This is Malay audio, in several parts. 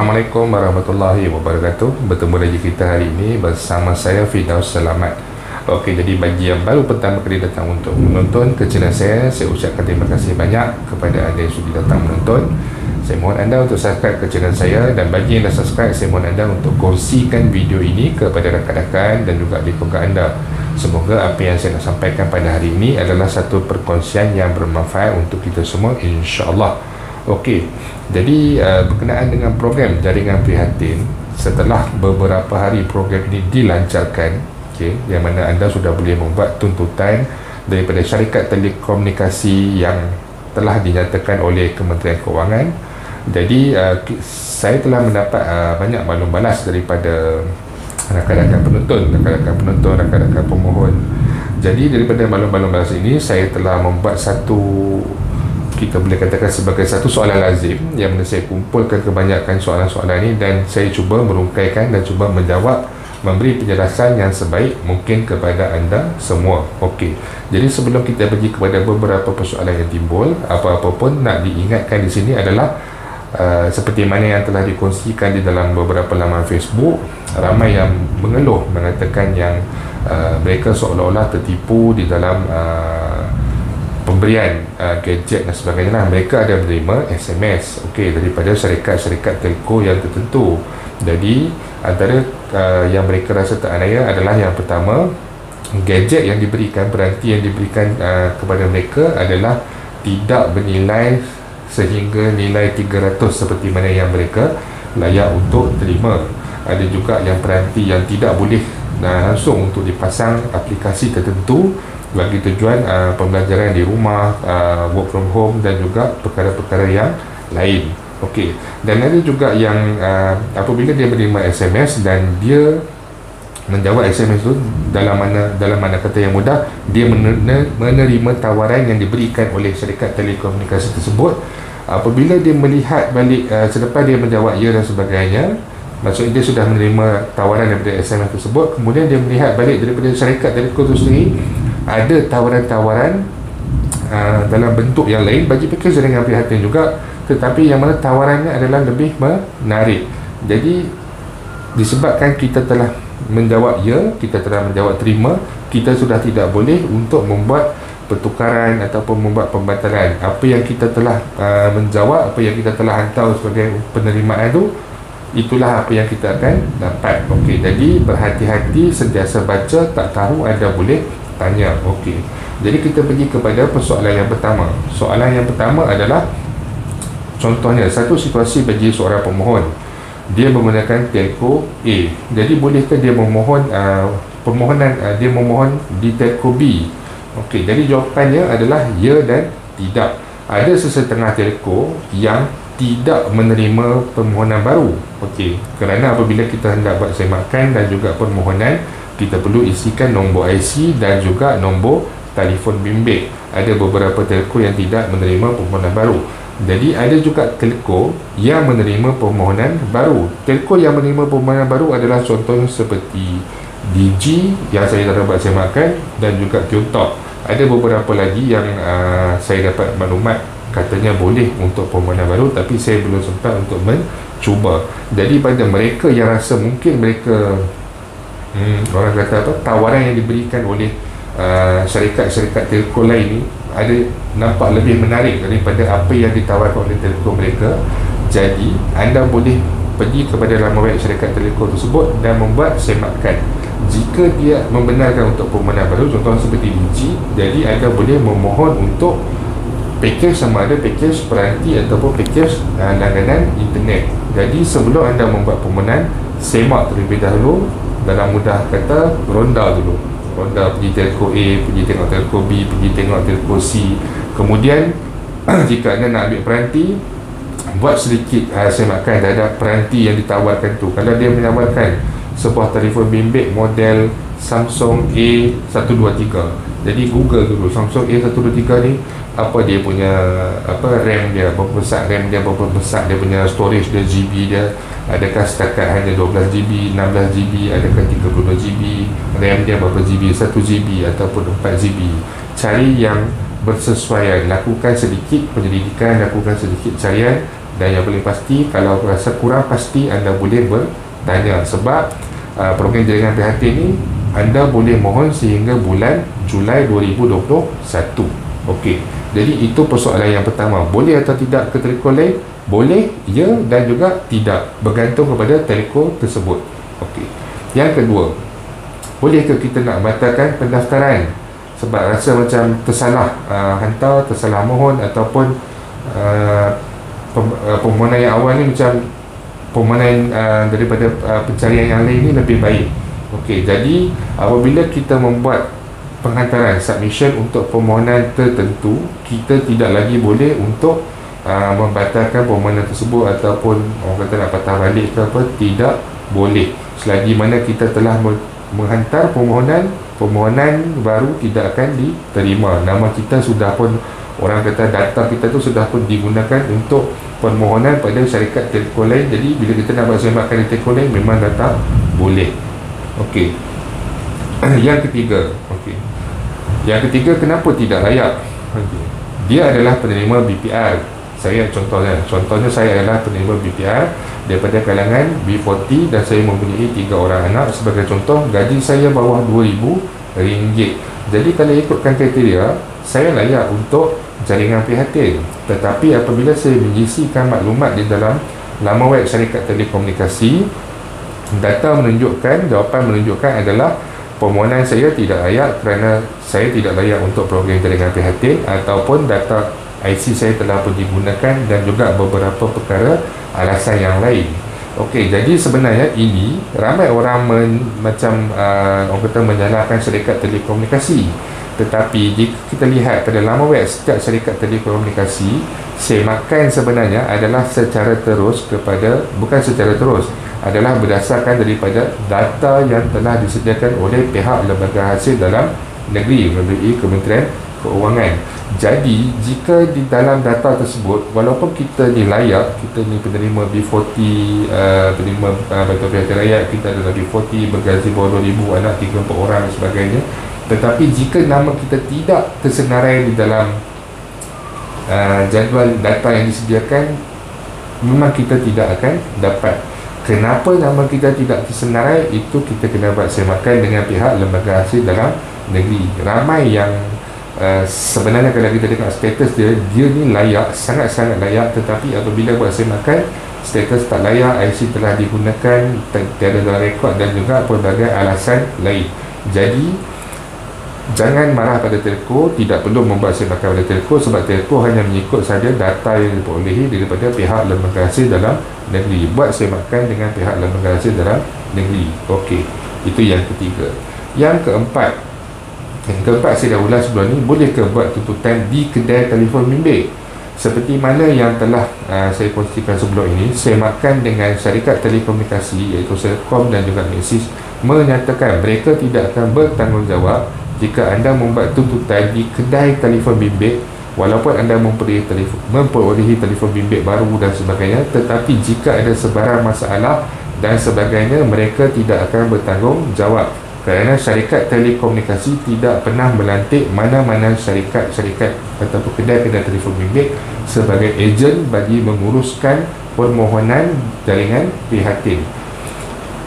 Assalamualaikum warahmatullahi wabarakatuh. Bertemu lagi kita hari ini bersama saya Firdaus Selamat. Okey, jadi bagi yang baru pertama kali datang untuk menonton ke channel saya ucapkan terima kasih banyak kepada anda yang sudah datang menonton. Saya mohon anda untuk subscribe ke channel saya, dan bagi yang dah subscribe, saya mohon anda untuk kongsikan video ini kepada rakan-rakan dan juga adik keluarga anda. Semoga apa yang saya nak sampaikan pada hari ini adalah satu perkongsian yang bermanfaat untuk kita semua, insya-Allah. Okey, jadi berkenaan dengan program jaringan prihatin, setelah beberapa hari program ini dilancarkan, yang mana anda sudah boleh membuat tuntutan daripada syarikat telekomunikasi yang telah dinyatakan oleh Kementerian Kewangan. Jadi saya telah mendapat banyak maklum balas daripada rakan-rakan penonton, rakan-rakan pemohon. Jadi daripada maklum-maklum balas ini, saya telah membuat satu, kita boleh katakan sebagai satu soalan lazim, yang mana saya kumpulkan kebanyakan soalan-soalan ini dan saya cuba merungkaikan dan cuba menjawab, memberi penjelasan yang sebaik mungkin kepada anda semua. Okey, jadi sebelum kita pergi kepada beberapa persoalan yang timbul, apa-apa pun nak diingatkan di sini adalah seperti mana yang telah dikongsikan di dalam beberapa laman Facebook, ramai yang mengeluh mengatakan yang mereka seolah-olah tertipu di dalam pemberian gadget dan sebagainya. Mereka ada menerima SMS daripada syarikat-syarikat telco yang tertentu. Jadi antara yang mereka rasa teranaya adalah yang pertama, gadget yang diberikan, peranti yang diberikan kepada mereka adalah tidak bernilai sehingga nilai 300 seperti mana yang mereka layak untuk terima. Ada juga yang peranti yang tidak boleh langsung untuk dipasang aplikasi tertentu bagi tujuan pembelajaran di rumah, work from home dan juga perkara-perkara yang lain. Okey, dan ada juga yang apabila dia menerima SMS dan dia menjawab SMS itu dalam mana kata yang mudah, dia menerima tawaran yang diberikan oleh syarikat telekomunikasi tersebut. Apabila dia melihat balik selepas dia menjawab ya dan sebagainya, maksudnya dia sudah menerima tawaran daripada SMS tersebut, kemudian dia melihat balik daripada syarikat telco itu sendiri ada tawaran-tawaran dalam bentuk yang lain bagi package jaringan prihatin juga, tetapi yang mana tawarannya adalah lebih menarik. Jadi disebabkan kita telah menjawab ya, kita telah menjawab terima, kita sudah tidak boleh untuk membuat pertukaran ataupun membuat pembatalan. Apa yang kita telah menjawab, apa yang kita telah hantar sebagai penerimaan itu, itulah apa yang kita akan dapat. Okey, jadi berhati-hati, sentiasa baca, tak tahu anda boleh tanya. Okey, jadi kita pergi kepada persoalan yang pertama. Soalan yang pertama adalah, contohnya satu situasi bagi seorang pemohon, dia menggunakan telco A. Jadi bolehkah dia memohon dia memohon di telco B? Okey, jadi jawapannya adalah ya dan tidak. Ada sesetengah telco yang tidak menerima permohonan baru. Okey, kerana apabila kita hendak buat semakan dan juga permohonan, kita perlu isikan nombor IC dan juga nombor telefon bimbit. Ada beberapa telco yang tidak menerima permohonan baru. Jadi ada juga telco yang menerima permohonan baru. Telco yang menerima permohonan baru adalah contohnya seperti Digi yang saya dah buat semakan, dan juga Qtop. Ada beberapa lagi yang saya dapat maklumat katanya boleh untuk permohonan baru, tapi saya belum sempat untuk mencuba. Jadi pada mereka yang rasa mungkin mereka orang kata apa, tawaran yang diberikan oleh syarikat-syarikat telco lain ni ada nampak lebih menarik daripada apa yang ditawarkan oleh telco mereka, jadi anda boleh pergi kepada laman web syarikat telco tersebut dan membuat semakan. Jika dia membenarkan untuk permohonan baru, contohnya seperti Digi, jadi anda boleh memohon untuk package, sama ada package peranti ataupun package langganan internet. Jadi sebelum anda membuat permohonan, semak terlebih dahulu, dalam mudah kata ronda dulu. Ronda, pergi telco A, pergi tengok telco B, pergi tengok telco C. Kemudian jika anda nak ambil peranti, buat sedikit semakan terhadap peranti yang ditawarkan tu. Kalau dia menawarkan sebuah telefon bimbit model Samsung A123, jadi Google dulu Samsung A123 ni, apa dia punya RAM dia, berapa besar RAM dia, berapa besar dia punya storage dia, GB dia, adakah setakat hanya 12GB, 16GB, adakah 32GB, RAM dia berapa GB, 1GB ataupun 4GB. Cari yang bersesuaian, lakukan sedikit penyelidikan, lakukan sedikit carian Dan yang paling pasti, kalau rasa kurang pasti, anda boleh bertanya. Sebab program jaringan prihatin ni anda boleh mohon sehingga bulan Julai 2021. Okey, jadi itu persoalan yang pertama. Boleh atau tidak ke telco lain? Boleh, ya, dan juga tidak, bergantung kepada telco tersebut. Okey. Yang kedua, bolehkah kita nak batalkan pendaftaran sebab rasa macam tersalah hantar, tersalah mohon, ataupun permohonan yang awal ni macam permohonan daripada pencarian yang lain ni lebih baik. Okey, jadi apabila kita membuat penghantaran submission untuk permohonan tertentu, kita tidak lagi boleh untuk membatalkan permohonan tersebut ataupun orang kata nak patah balik ke apa, tidak boleh selagi mana kita telah menghantar permohonan baru tidak akan diterima. Nama kita sudah pun, orang kata data kita tu sudah pun digunakan untuk permohonan pada syarikat telco lain. Jadi bila kita nak buat semakkan di telco lain, memang data boleh. Okey. Yang ketiga, yang ketiga, kenapa tidak layak? Dia adalah penerima BPR. Contohnya saya adalah penerima BPR daripada kalangan B40 dan saya mempunyai 3 orang anak. Sebagai contoh, gaji saya bawah RM2,000. Jadi kalau ikutkan kriteria, saya layak untuk jaringan prihatin. Tetapi apabila saya mengisikan maklumat di dalam laman web syarikat telekomunikasi, jawapan menunjukkan adalah permohonan saya tidak layak kerana saya tidak layak untuk program jaringan prihatin, ataupun data IC saya telah pun digunakan, dan juga beberapa perkara alasan yang lain. Okey, jadi sebenarnya ini ramai orang orang kata menyalahkan syarikat telekomunikasi. Tetapi jika kita lihat pada laman web setiap syarikat telekomunikasi, semakan sebenarnya adalah secara terus adalah berdasarkan daripada data yang telah disediakan oleh pihak lembaga hasil dalam negeri melalui Kementerian Keuangan. Jadi jika di dalam data tersebut, walaupun kita ni layak, kita ni penerima B40, penerima bantuan prihatin rakyat, kita adalah B40, bergaji bawah 2,000, anak 3-4 orang dan sebagainya, tetapi jika nama kita tidak tersenarai di dalam jadual data yang disediakan, memang kita tidak akan dapat. Kenapa nama kita tidak tersenarai? Itu kita kena buat semakan dengan pihak lembaga hasil dalam negeri. Ramai yang sebenarnya kalau kita tengok status dia ni layak, sangat-sangat layak, tetapi apabila buat semakan, status tak layak, IC telah digunakan, tiada dalam rekod, dan juga pelbagai alasan lain. Jadi jangan marah pada telco, tidak perlu membuat semakan pada telco, sebab telco hanya mengikut saja data yang diperolehi daripada pihak lembaga hasil dalam negeri. Buat semakan dengan pihak lembaga hasil dalam negeri. Okey, itu yang ketiga. Yang keempat, saya dah ulas sebelum ni, bolehkah buat tuntutan di kedai telefon bimbit? Seperti mana yang telah saya kongsikan sebelum ini, semakan dengan syarikat telekomunikasi iaitu Celcom dan juga Maxis menyatakan mereka tidak akan bertanggungjawab jika anda membuat tuntutan di kedai telefon bimbit, walaupun anda memperolehi telefon bimbit baru dan sebagainya. Tetapi jika ada sebarang masalah dan sebagainya, mereka tidak akan bertanggungjawab, kerana syarikat telekomunikasi tidak pernah melantik mana-mana syarikat ataupun kedai-kedai telefon bimbit sebagai ejen bagi menguruskan permohonan jaringan prihatin.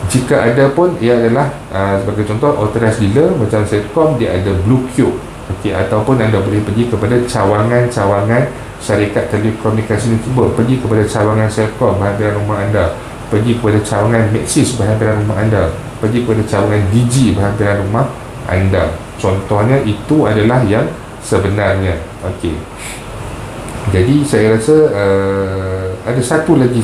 Jika ada pun, ia adalah sebagai contoh authorized dealer macam Celcom, dia ada Blue Cube. Okey, ataupun anda boleh pergi kepada cawangan-cawangan syarikat telekomunikasi tersebut, pergi kepada cawangan Celcom berhampiran rumah anda, pergi kepada cawangan Maxis berhampiran rumah anda, pergi kepada cawangan Digi berhampiran rumah anda. Contohnya itu adalah yang sebenarnya. Okey, jadi saya rasa ada satu lagi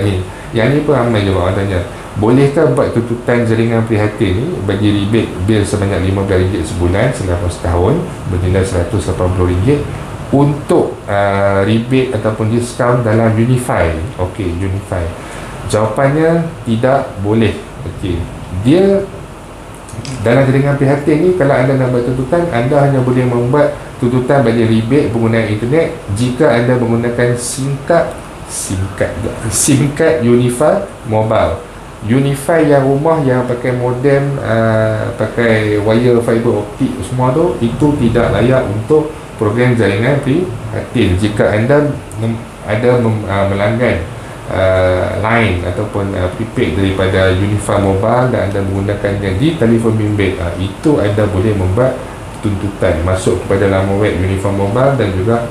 ni, yang ni pun ramai je orang tanya, bolehkah buat tuntutan jaringan prihatin ni bagi rebate bil sebanyak RM15 sebulan selama setahun bernilai RM180 untuk rebate ataupun diskaun dalam Unify? Okey, Unify. Jawapannya tidak boleh. Okey, dia dalam jaringan prihatin ni, kalau anda nak buat tuntutan, anda hanya boleh membuat tuntutan bagi rebate penggunaan internet jika anda menggunakan SIM card Unify Mobile. Unify yang rumah yang pakai modem, pakai wire fiber optik semua tu, itu tidak layak untuk program jaringan prihatin. Jika anda melanggan line ataupun prepaid daripada Unifa Mobile dan anda menggunakannya di telefon bimbit, itu anda boleh membuat tuntutan masuk kepada laman web Unifa Mobile dan juga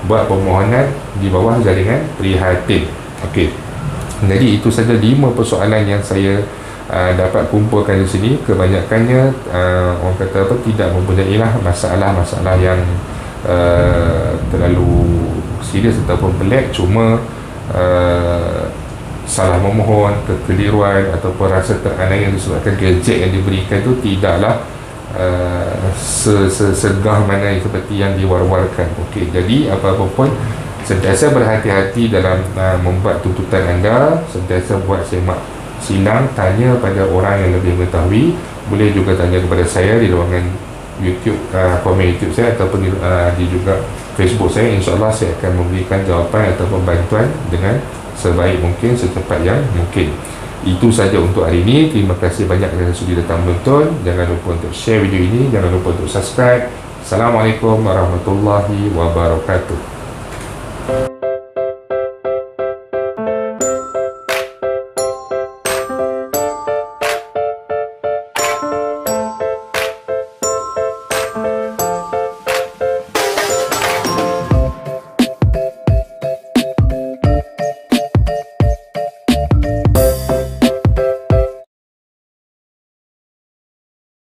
buat permohonan di bawah jaringan prihatin. Okey, jadi itu saja 5 persoalan yang saya dapat kumpulkan di sini. Kebanyakannya orang kata apa, tidak mempunyailah masalah-masalah yang terlalu serius ataupun pelik, cuma salah memohon, kekeliruan ataupun rasa teraniaya disebabkan gadget yang diberikan itu tidaklah segah mana seperti yang diwar-warkan. Okey, jadi apa-apa pun sentiasa berhati-hati dalam membuat tuntutan anda, sentiasa buat semak silang, tanya pada orang yang lebih mengetahui. Boleh juga tanya kepada saya di ruangan YouTube, komen YouTube saya ataupun di juga Facebook saya. InsyaAllah saya akan memberikan jawapan ataupun bantuan dengan sebaik mungkin, secepat yang mungkin. Itu saja untuk hari ini. Terima kasih banyak kerana sudi datang menonton. Jangan lupa untuk share video ini, jangan lupa untuk subscribe. Assalamualaikum warahmatullahi wabarakatuh.